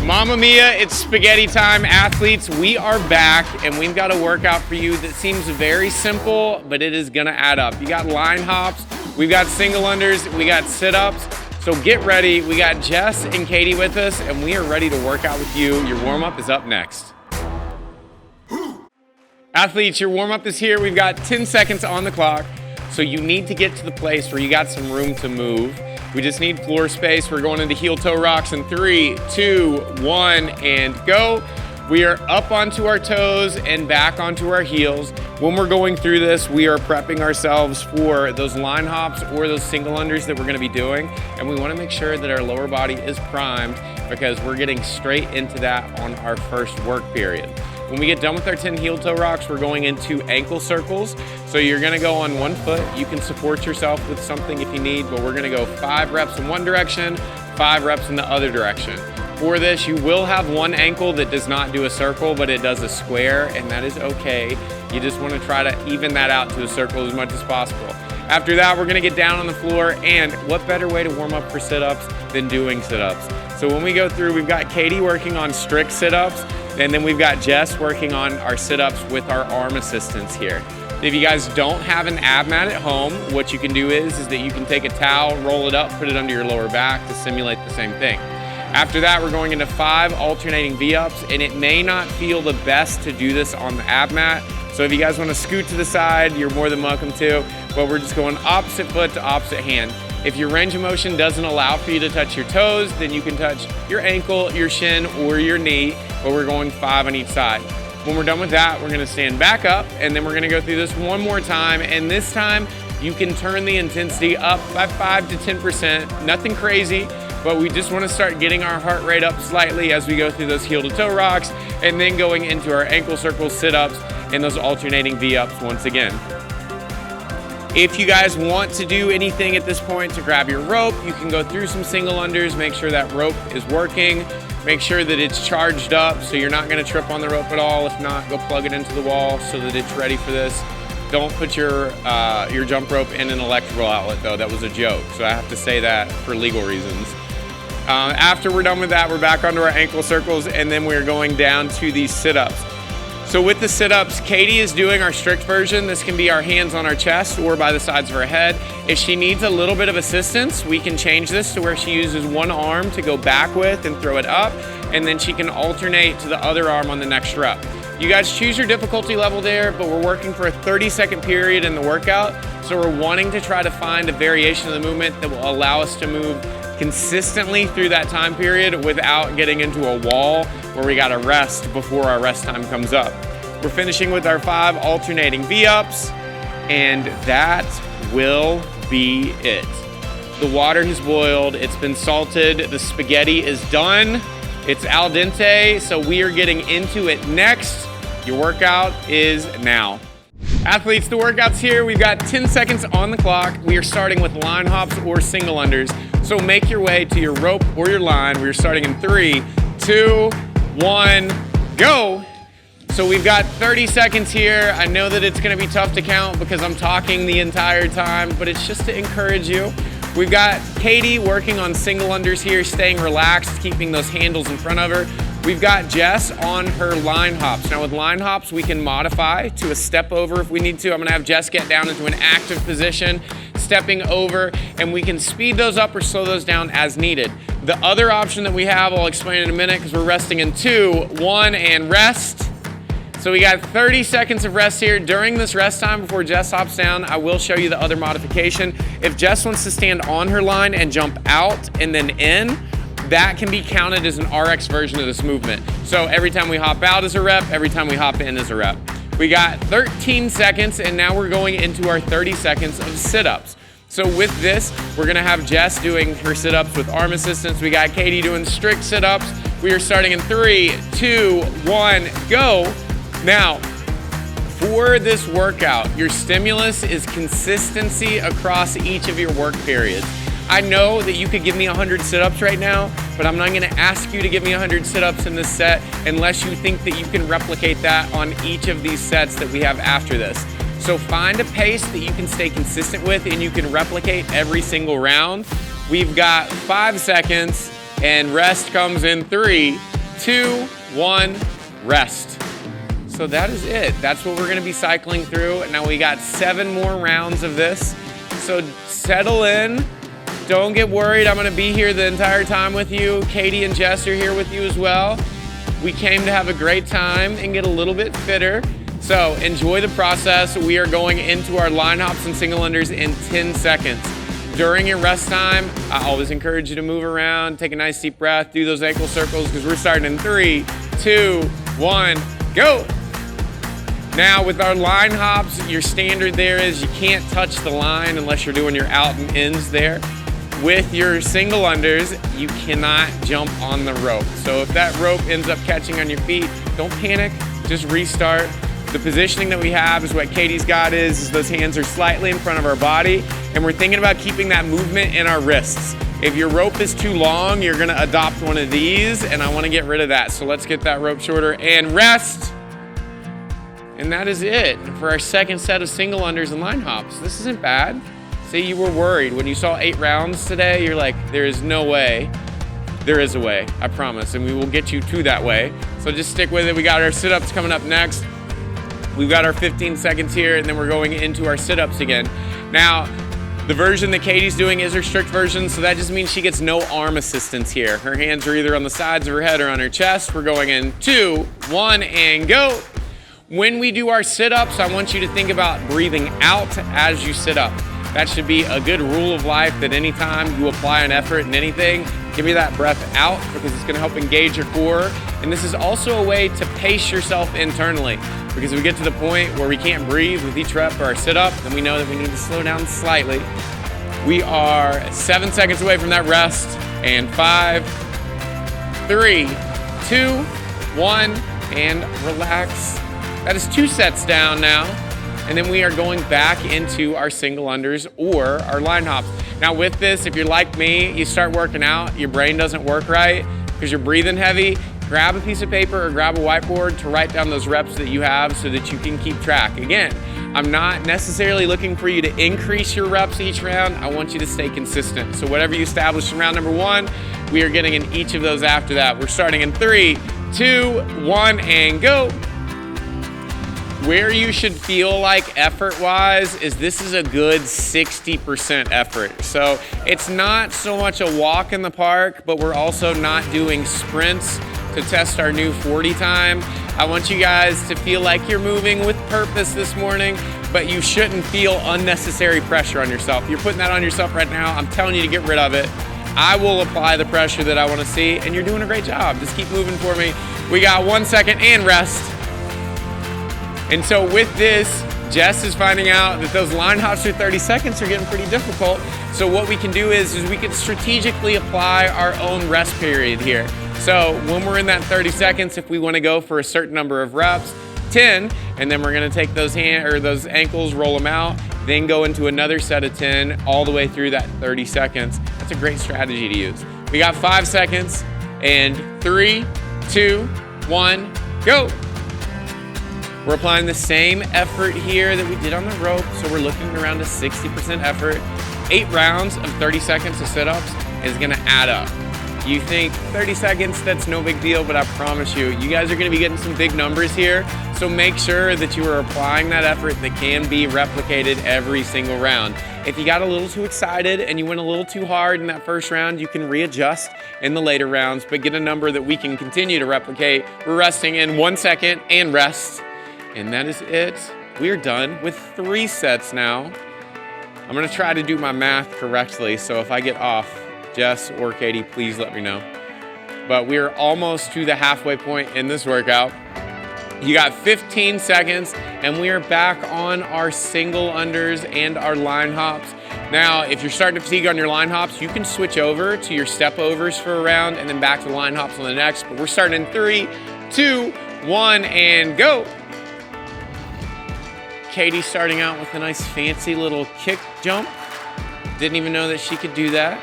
Mamma mia, it's spaghetti time. Athletes, we are back and we've got a workout for you that seems very simple, but it is gonna add up. You got line hops, we've got single unders, we got sit-ups. So get ready. We got Jess and Katie with us and we are ready to work out with you. Your warm-up is up next. Athletes, your warm-up is here. We've got 10 seconds on the clock. So you need to get to the place where you got some room to move. We just need floor space. We're going into heel toe rocks in 3, 2, 1, and go. We are up onto our toes and back onto our heels. When we're going through this, we are prepping ourselves for those line hops or those single unders that we're gonna be doing. And we wanna make sure that our lower body is primed because we're getting straight into that on our first work period. When we get done with our 10 heel toe rocks, we're going into ankle circles. So you're gonna go on one foot. You can support yourself with something if you need, but we're gonna go 5 reps in one direction, 5 reps in the other direction. For this, you will have one ankle that does not do a circle, but it does a square, and that is okay. You just wanna try to even that out to a circle as much as possible. After that, we're gonna get down on the floor, and what better way to warm up for sit-ups than doing sit-ups? So when we go through, we've got Katie working on strict sit-ups, and then we've got Jess working on our sit-ups with our arm assistance here. If you guys don't have an ab mat at home, what you can do is that you can take a towel, roll it up, put it under your lower back to simulate the same thing. After that, we're going into 5 alternating V-ups, and it may not feel the best to do this on the ab mat. So if you guys want to scoot to the side, you're more than welcome to, but we're just going opposite foot to opposite hand. If your range of motion doesn't allow for you to touch your toes, then you can touch your ankle, your shin, or your knee, but we're going 5 on each side. When we're done with that, we're gonna stand back up, and then we're gonna go through this one more time, and this time, you can turn the intensity up by 5 to 10%, nothing crazy, but we just wanna start getting our heart rate up slightly as we go through those heel to toe rocks, and then going into our ankle circle sit-ups and those alternating V-ups once again. If you guys want to do anything at this point to grab your rope, you can go through some single unders, make sure that rope is working, make sure that it's charged up so you're not gonna trip on the rope at all. If not, go plug it into the wall so that it's ready for this. Don't put your jump rope in an electrical outlet though, that was a joke. So I have to say that for legal reasons. After we're done with that, we're back onto our ankle circles and then we're going down to these sit-ups. So with the sit-ups, Katie is doing our strict version. This can be our hands on our chest or by the sides of her head. If she needs a little bit of assistance, we can change this to where she uses one arm to go back with and throw it up, and then she can alternate to the other arm on the next rep. You guys choose your difficulty level there, but we're working for a 30-second period in the workout, so we're wanting to try to find a variation of the movement that will allow us to move consistently through that time period without getting into a wall where we gotta rest before our rest time comes up. We're finishing with our 5 alternating V-ups, and that will be it. The water has boiled, it's been salted, the spaghetti is done, it's al dente, so we are getting into it next. Your workout is now. Athletes, the workout's here. We've got 10 seconds on the clock. We are starting with line hops or single unders. So make your way to your rope or your line. We're starting in 3, 2, 1, go. So we've got 30 seconds here. I know that it's gonna be tough to count because I'm talking the entire time, but it's just to encourage you. We've got Katie working on single unders here, staying relaxed, keeping those handles in front of her. We've got Jess on her line hops. Now with line hops, we can modify to a step over if we need to. I'm gonna have Jess get down into an active position, stepping over, and we can speed those up or slow those down as needed. The other option that we have, I'll explain in a minute because we're resting in 2, 1, and rest. So we got 30 seconds of rest here. During this rest time before Jess hops down, I will show you the other modification. If Jess wants to stand on her line and jump out and then in, that can be counted as an RX version of this movement. So every time we hop out is a rep, every time we hop in is a rep. We got 13 seconds and now we're going into our 30 seconds of sit-ups. So with this, we're gonna have Jess doing her sit-ups with arm assistance. We got Katie doing strict sit-ups. We are starting in 3, 2, 1, go. Now, for this workout, your stimulus is consistency across each of your work periods. I know that you could give me 100 sit-ups right now, but I'm not gonna ask you to give me 100 sit-ups in this set unless you think that you can replicate that on each of these sets that we have after this. So find a pace that you can stay consistent with and you can replicate every single round. We've got 5 seconds and rest comes in 3, 2, 1, rest. So that is it. That's what we're gonna be cycling through. Now we got 7 more rounds of this. So settle in. Don't get worried. I'm gonna be here the entire time with you. Katie and Jess are here with you as well. We came to have a great time and get a little bit fitter. So enjoy the process. We are going into our line hops and single unders in 10 seconds. During your rest time, I always encourage you to move around, take a nice deep breath, do those ankle circles, because we're starting in 3, 2, 1, go. Now with our line hops, your standard there is you can't touch the line unless you're doing your out and ins there. With your single unders, you cannot jump on the rope. So if that rope ends up catching on your feet, don't panic, just restart. The positioning that we have is what Katie's got is those hands are slightly in front of our body, and we're thinking about keeping that movement in our wrists. If your rope is too long, you're gonna adopt one of these, and I wanna get rid of that. So let's get that rope shorter and rest. And that is it for our second set of single unders and line hops. This isn't bad. See, you were worried. When you saw 8 rounds today, you're like, there is no way. There is a way, I promise, and we will get you to that way. So just stick with it. We got our sit-ups coming up next. We've got our 15 seconds here, and then we're going into our sit-ups again. Now, the version that Katie's doing is her strict version, so that just means she gets no arm assistance here. Her hands are either on the sides of her head or on her chest. We're going in 2, 1, and go. When we do our sit-ups, I want you to think about breathing out as you sit up. That should be a good rule of life that anytime you apply an effort in anything, give me that breath out because it's gonna help engage your core. And this is also a way to pace yourself internally because if we get to the point where we can't breathe with each rep or our sit-up, then we know that we need to slow down slightly. We are 7 seconds away from that rest. And 5, 3, 2, 1, and relax. That is 2 sets down now. And then we are going back into our single unders or our line hops. Now with this, if you're like me, you start working out, your brain doesn't work right because you're breathing heavy, grab a piece of paper or grab a whiteboard to write down those reps that you have so that you can keep track. Again, I'm not necessarily looking for you to increase your reps each round. I want you to stay consistent. So whatever you establish in round number 1, we are getting in each of those after that. We're starting in 3, 2, 1, and go. Where you should feel like effort-wise is this is a good 60% effort. So it's not so much a walk in the park, but we're also not doing sprints to test our new 40 time. I want you guys to feel like you're moving with purpose this morning, but you shouldn't feel unnecessary pressure on yourself. You're putting that on yourself right now. I'm telling you to get rid of it. I will apply the pressure that I want to see, and you're doing a great job. Just keep moving for me. We got 1 second and rest. And so with this, Jess is finding out that those line hops for 30 seconds are getting pretty difficult. So what we can do is we can strategically apply our own rest period here. So when we're in that 30 seconds, if we want to go for a certain number of reps, 10, and then we're going to take those those ankles, roll them out, then go into another set of 10 all the way through that 30 seconds. That's a great strategy to use. We got 5 seconds and 3, 2, 1, go. We're applying the same effort here that we did on the rope, so we're looking around a 60% effort. 8 rounds of 30 seconds of sit-ups is gonna add up. You think 30 seconds, that's no big deal, but I promise you, you guys are gonna be getting some big numbers here, so make sure that you are applying that effort that can be replicated every single round. If you got a little too excited and you went a little too hard in that first round, you can readjust in the later rounds, but get a number that we can continue to replicate. We're resting in 1 second and rest. And that is it. We're done with 3 sets now. I'm gonna try to do my math correctly, so if I get off, Jess or Katie, please let me know. But we're almost to the halfway point in this workout. You got 15 seconds, and we are back on our single unders and our line hops. Now, if you're starting to fatigue on your line hops, you can switch over to your step overs for a round and then back to the line hops on the next. But we're starting in 3, 2, 1, and go. Katie starting out with a nice fancy little kick jump. Didn't even know that she could do that.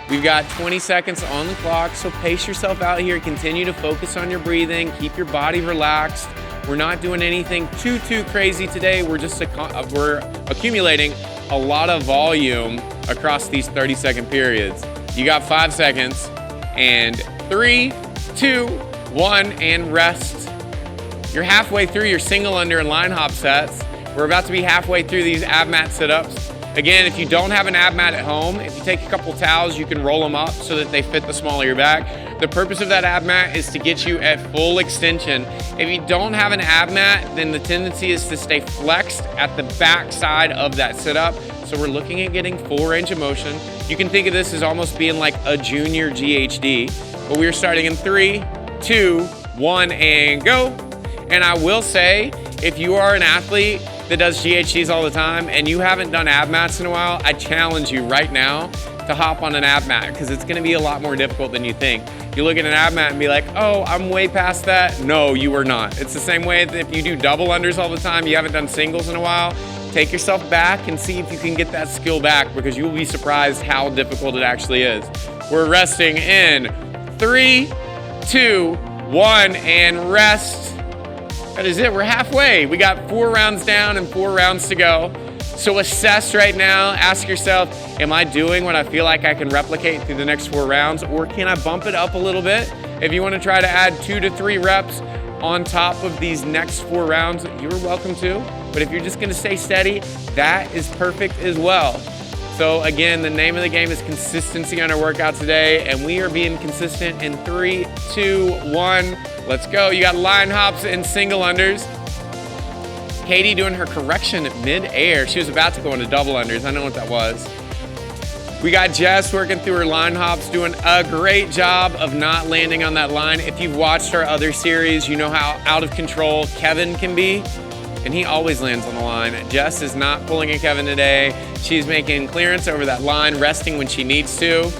We've got 20 seconds on the clock, so pace yourself out here. Continue to focus on your breathing. Keep your body relaxed. We're not doing anything too crazy today. We're just we're accumulating a lot of volume across these 30-second periods. You got 5 seconds, and 3, 2, 1, and rest. You're halfway through your single under and line hop sets. We're about to be halfway through these ab mat sit-ups. Again, if you don't have an ab mat at home, if you take a couple towels, you can roll them up so that they fit the small of your back. The purpose of that ab mat is to get you at full extension. If you don't have an ab mat, then the tendency is to stay flexed at the back side of that sit-up. So we're looking at getting full range of motion. You can think of this as almost being like a junior GHD. But we're starting in 3, 2, 1, and go. And I will say, if you are an athlete that does GHDs all the time and you haven't done ab mats in a while, I challenge you right now to hop on an ab mat because it's gonna be a lot more difficult than you think. You look at an ab mat and be like, oh, I'm way past that. No, you are not. It's the same way that if you do double unders all the time, you haven't done singles in a while, take yourself back and see if you can get that skill back because you'll be surprised how difficult it actually is. We're resting in 3, 2, 1, and rest. That is it, we're halfway. We got 4 rounds down and 4 rounds to go. So assess right now, ask yourself, am I doing what I feel like I can replicate through the next 4 rounds, or can I bump it up a little bit? If you wanna try to add 2 to 3 reps on top of these next 4 rounds, you're welcome to. But if you're just gonna stay steady, that is perfect as well. So again, the name of the game is consistency on our workout today, and we are being consistent in 3, 2, 1. Let's go. You got line hops and single unders. Katie doing her correction at mid-air. She was about to go into double unders. I know what that was. We got Jess working through her line hops, doing a great job of not landing on that line. If you've watched our other series, you know how out of control Kevin can be, and he always lands on the line. Jess is not pulling a Kevin today. She's making clearance over that line, resting when she needs to.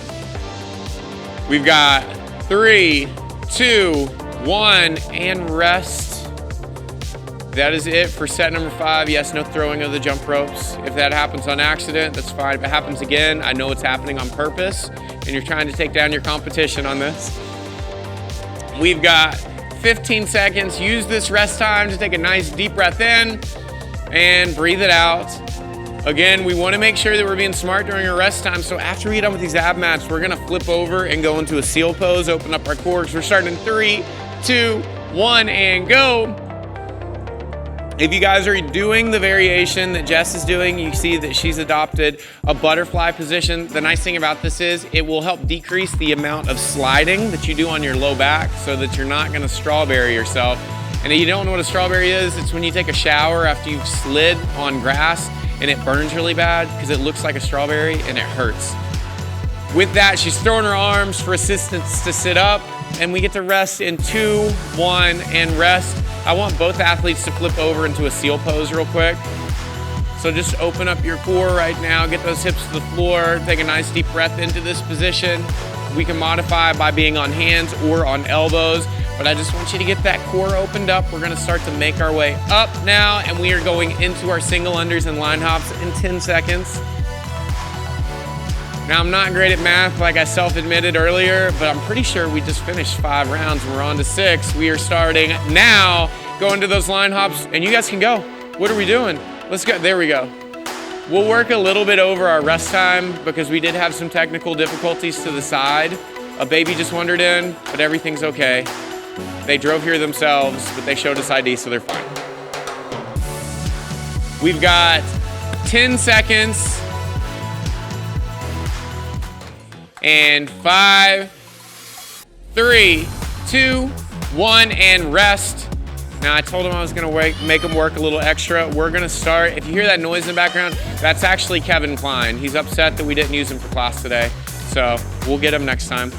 We've got 3, 2, 1, and rest. That is it for set number 5. Yes, no throwing of the jump ropes. If that happens on accident, that's fine. If it happens again, I know it's happening on purpose, and you're trying to take down your competition on this. We've got 15 seconds. Use this rest time to take a nice deep breath in and breathe it out. Again, we want to make sure that we're being smart during our rest time. So after we get done with these ab mats, we're going to flip over and go into a seal pose, open up our cores. We're starting in 3, 2, 1, and go. If you guys are doing the variation that Jess is doing, you see that she's adopted a butterfly position. The nice thing about this is it will help decrease the amount of sliding that you do on your low back so that you're not gonna strawberry yourself. And if you don't know what a strawberry is, it's when you take a shower after you've slid on grass and it burns really bad because it looks like a strawberry and it hurts. With that, she's throwing her arms for assistance to sit up, and we get to rest in 2, 1, and rest. I want both athletes to flip over into a seal pose real quick. So just open up your core right now, get those hips to the floor, take a nice deep breath into this position. We can modify by being on hands or on elbows, but I just want you to get that core opened up. We're gonna start to make our way up now, and we are going into our single unders and line hops in 10 seconds. Now, I'm not great at math, like I self-admitted earlier, but I'm pretty sure we just finished 5 rounds and we're on to 6. We are starting now, going to those line hops, and you guys can go. What are we doing? Let's go, there we go. We'll work a little bit over our rest time because we did have some technical difficulties to the side. A baby just wandered in, but everything's okay. They drove here themselves, but they showed us ID, so they're fine. We've got 10 seconds. And 5, 3, 2, 1, and rest. Now, I told him I was gonna make him work a little extra. We're gonna start. If you hear that noise in the background, that's actually Kevin Klein. He's upset that we didn't use him for class today. So we'll get him next time.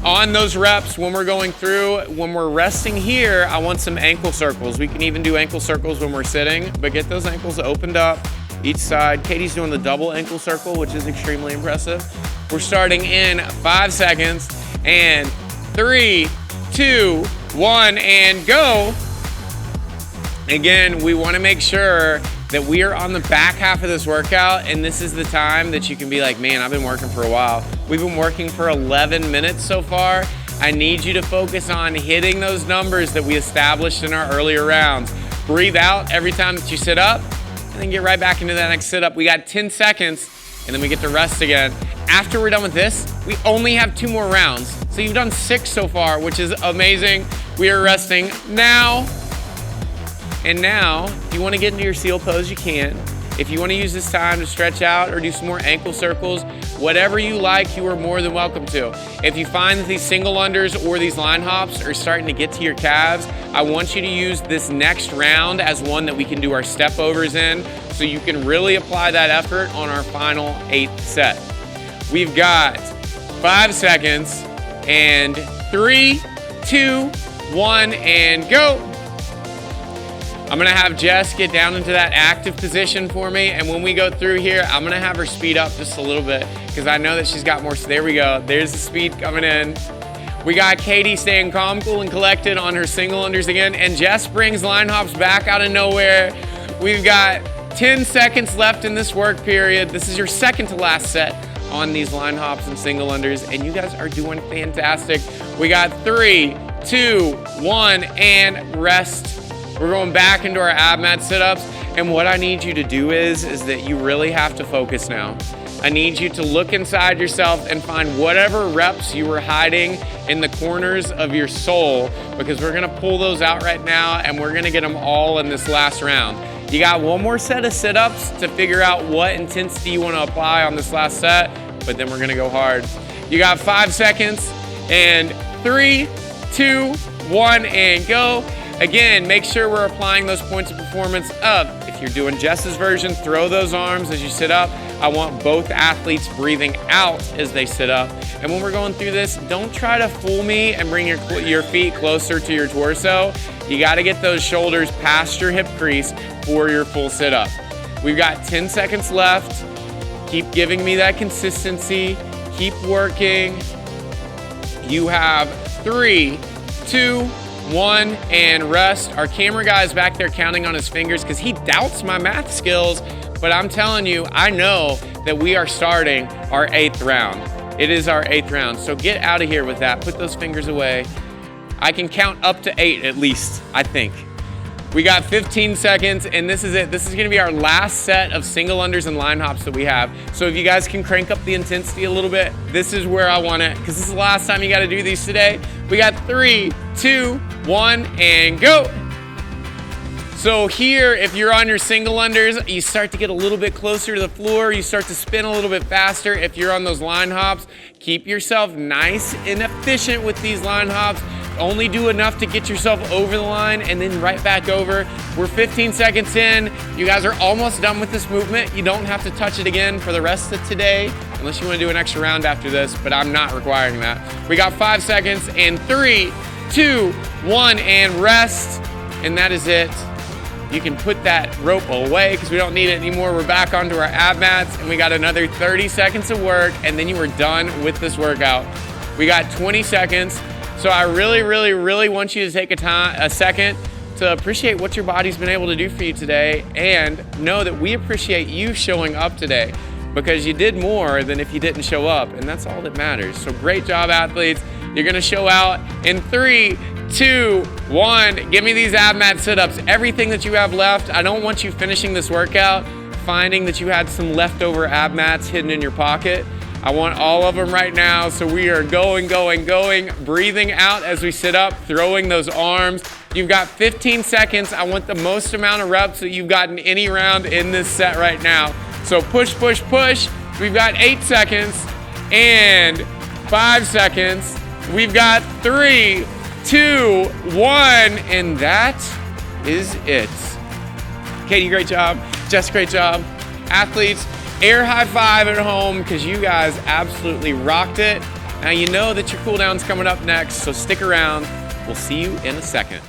On those reps, when we're going through, when we're resting here, I want some ankle circles. We can even do ankle circles when we're sitting, but get those ankles opened up each side. Katie's doing the double ankle circle, which is extremely impressive. We're starting in 5 seconds, and 3, 2, 1, and go. Again, we want to make sure that we are on the back half of this workout, and this is the time that you can be like, man, I've been working for a while. We've been working for 11 minutes so far. I need you to focus on hitting those numbers that we established in our earlier rounds. Breathe out every time that you sit up, and then get right back into that next sit up. We got 10 seconds. and then we get to rest again. After we're done with this, we only have 2 more rounds. So you've done 6 so far, which is amazing. We are resting now. And now, if you want to get into your seal pose, you can. If you want to use this time to stretch out or do some more ankle circles, whatever you like, you are more than welcome to. If you find that these single unders or these line hops are starting to get to your calves, I want you to use this next round as one that we can do our step overs in, so you can really apply that effort on our final 8th set. We've got 5 seconds, and 3, 2, 1, and go. I'm gonna have Jess get down into that active position for me, and when we go through here, I'm gonna have her speed up just a little bit, because I know that she's got more. So there we go, there's the speed coming in. We got Katie staying calm, cool, and collected on her single unders again, and Jess brings line hops back out of nowhere. We've got 10 seconds left in this work period. This is your second to last set on these line hops and single unders, and you guys are doing fantastic. We got 3, 2, 1, and rest. We're going back into our ab mat sit-ups, and what I need you to do is that you really have to focus now. I need you to look inside yourself and find whatever reps you were hiding in the corners of your soul, because we're gonna pull those out right now, and we're gonna get them all in this last round. You got 1 more set of sit-ups to figure out what intensity you wanna apply on this last set, but then we're gonna go hard. You got 5 seconds, and 3, 2, 1, and go. Again, make sure we're applying those points of performance up. If you're doing Jess's version, throw those arms as you sit up. I want both athletes breathing out as they sit up. And when we're going through this, don't try to fool me and bring your feet closer to your torso. You gotta get those shoulders past your hip crease for your full sit up. We've got 10 seconds left. Keep giving me that consistency. Keep working. You have 3, 2, 1, and rest. Our camera guy is back there counting on his fingers because he doubts my math skills, but I'm telling you, I know that we are starting our 8th round. It is our 8th round, so get out of here with that. Put those fingers away. I can count up to 8 at least, I think. We got 15 seconds, and this is it. This is gonna be our last set of single unders and line hops that we have. So if you guys can crank up the intensity a little bit, this is where I want it, because this is the last time you gotta do these today. We got 3, 2, 1, and go. So here, if you're on your single unders, you start to get a little bit closer to the floor, you start to spin a little bit faster. If you're on those line hops, keep yourself nice and efficient with these line hops. Only do enough to get yourself over the line and then right back over. We're 15 seconds in. You guys are almost done with this movement. You don't have to touch it again for the rest of today, unless you want to do an extra round after this, but I'm not requiring that. We got 5 seconds, and 3, 2, 1, and rest. And that is it. You can put that rope away because we don't need it anymore. We're back onto our ab mats, and we got another 30 seconds of work, and then you are done with this workout. We got 20 seconds. So I really, really, really want you to take a second to appreciate what your body's been able to do for you today, and know that we appreciate you showing up today, because you did more than if you didn't show up, and that's all that matters. So great job, athletes. You're gonna show out in 3, 2, 1. Give me these ab mat sit-ups. Everything that you have left. I don't want you finishing this workout finding that you had some leftover ab mats hidden in your pocket. I want all of them right now. So we are going, breathing out as we sit up, throwing those arms. You've got 15 seconds. I want the most amount of reps that you've gotten any round in this set right now. So push, push, push. We've got 8 seconds and 5 seconds. We've got 3, 2, 1, and that is it. Katie, great job. Jess, great job. Athletes, air high five at home, because you guys absolutely rocked it. Now you know that your cooldown's coming up next, so stick around. We'll see you in a second.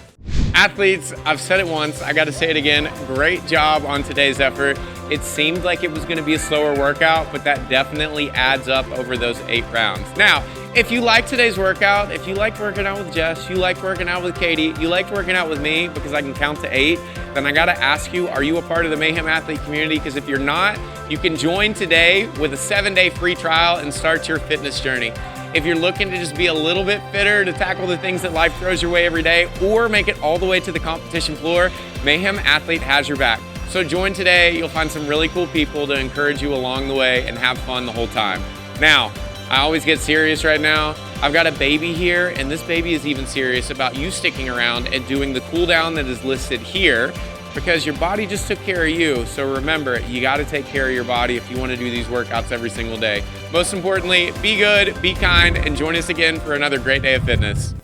Athletes, I've said it once, I gotta say it again, great job on today's effort. It seemed like it was gonna be a slower workout, but that definitely adds up over those 8 rounds. Now, if you like today's workout, if you liked working out with Jess, you liked working out with Katie, you liked working out with me because I can count to 8, then I gotta ask you, are you a part of the Mayhem Athlete community? Because if you're not, you can join today with a 7-day free trial and start your fitness journey. If you're looking to just be a little bit fitter, to tackle the things that life throws your way every day, or make it all the way to the competition floor, Mayhem Athlete has your back. So join today. You'll find some really cool people to encourage you along the way and have fun the whole time. Now, I always get serious right now. I've got a baby here, and this baby is even serious about you sticking around and doing the cool down that is listed here, because your body just took care of you. So remember, you got to take care of your body if you want to do these workouts every single day. Most importantly, be good, be kind, and join us again for another great day of fitness.